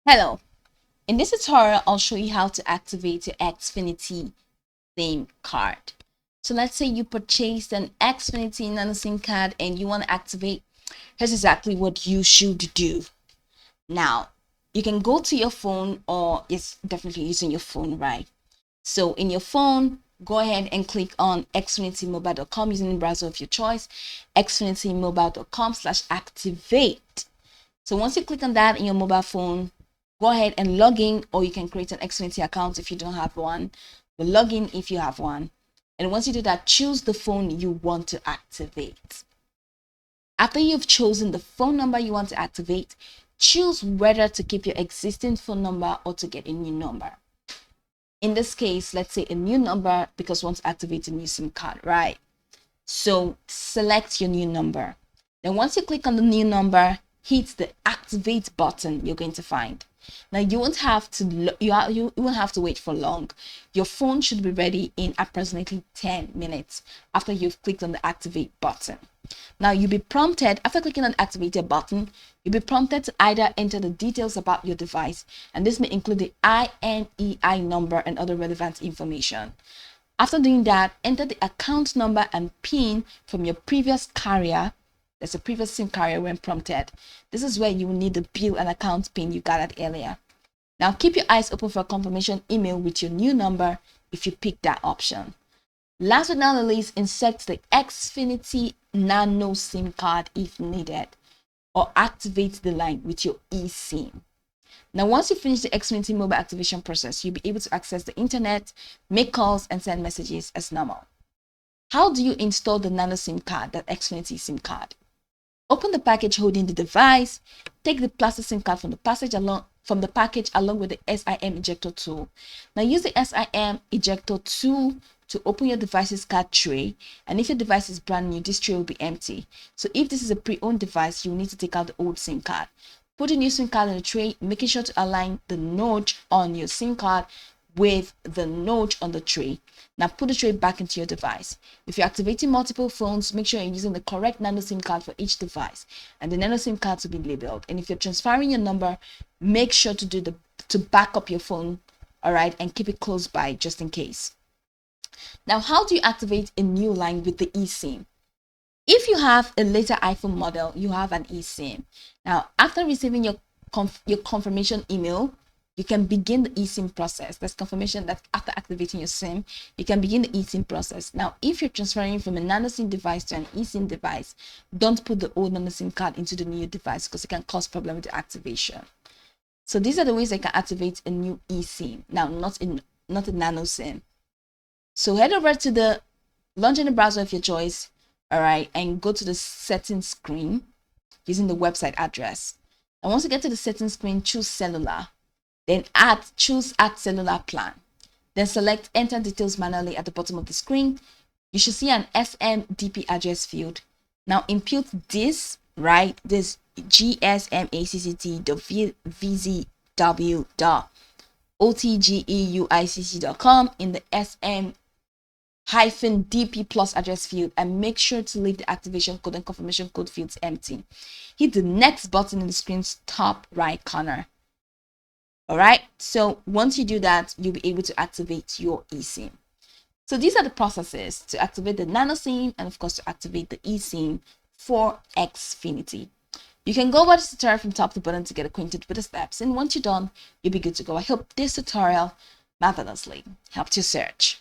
Hello, in this tutorial, I'll show you how to activate your Xfinity SIM card. So let's say you purchased an Xfinity Nano SIM card and you want to activate. Here's exactly what you should do. Now, you can go to your phone, or it's definitely using your phone, right? So in your phone, go ahead and click on xfinitymobile.com using the browser of your choice, xfinitymobile.com/activate. So once you click on that in your mobile phone, go ahead and log in, or you can create an Xfinity account if you don't have one, but log in if you have one. And once you do that, choose the phone you want to activate. After you've chosen the phone number you want to activate, choose whether to keep your existing phone number or to get a new number. In this case, let's say a new number because we want to activate a new SIM card, right? So select your new number. Then once you click on the new number, hit the activate button you're going to find. Now you won't have to you won't have to wait for long. Your phone should be ready in approximately 10 minutes after you've clicked on the activate button. Now you'll be prompted after clicking on the activated button, you'll be prompted to either enter the details about your device, and this may include the IMEI number and other relevant information. After doing that, enter the account number and PIN from your previous carrier. There's a previous SIM carrier when prompted. This is where you will need the bill and account PIN you gathered earlier. Now keep your eyes open for a confirmation email with your new number if you pick that option. Last but not least, insert the Xfinity Nano SIM card if needed, or activate the line with your eSIM. Now, once you finish the Xfinity mobile activation process, you'll be able to access the internet, make calls, and send messages as normal. How do you install the Nano SIM card, that Xfinity SIM card? Open the package holding the device, take the plastic SIM card from the package along with the SIM ejector tool. Now use the SIM ejector tool to open your device's card tray, and if your device is brand new, this tray will be empty. So if this is a pre-owned device, you will need to take out the old SIM card. Put the new SIM card in the tray, making sure to align the notch on your SIM card with the notch on the tray. Now put the tray back into your device. If you're activating multiple phones, make sure you're using the correct Nano SIM card for each device, and the Nano SIM card to be labeled. And if you're transferring your number, make sure to back up your phone, all right, and keep it close by just in case. Now, how do you activate a new line with the eSIM? If you have a later iPhone model, you have an eSIM. Now, after receiving your confirmation email, you can begin the eSIM process. That's confirmation that after activating your SIM, you can begin the eSIM process. Now, if you're transferring from a Nano SIM device to an eSIM device, don't put the old Nano SIM card into the new device because it can cause problem with the activation. So these are the ways I can activate a new eSIM. Now, not a Nano SIM. So head over to the launch in the browser of your choice, all right, and go to the settings screen using the website address. And once you get to the settings screen, choose cellular. Then choose add cellular plan. Then select enter details manually at the bottom of the screen. You should see an SMDP address field. Now input this, right? This gsmaccd.vzw.otgeuicc.com in the SM-DP plus address field, and make sure to leave the activation code and confirmation code fields empty. Hit the next button in the screen's top right corner. All right, so once you do that, you'll be able to activate your eSIM. So these are the processes to activate the Nano SIM and of course to activate the eSIM for Xfinity. You can go over this tutorial from top to bottom to get acquainted with the steps, and once you're done, you'll be good to go. I hope this tutorial marvelously helped you search.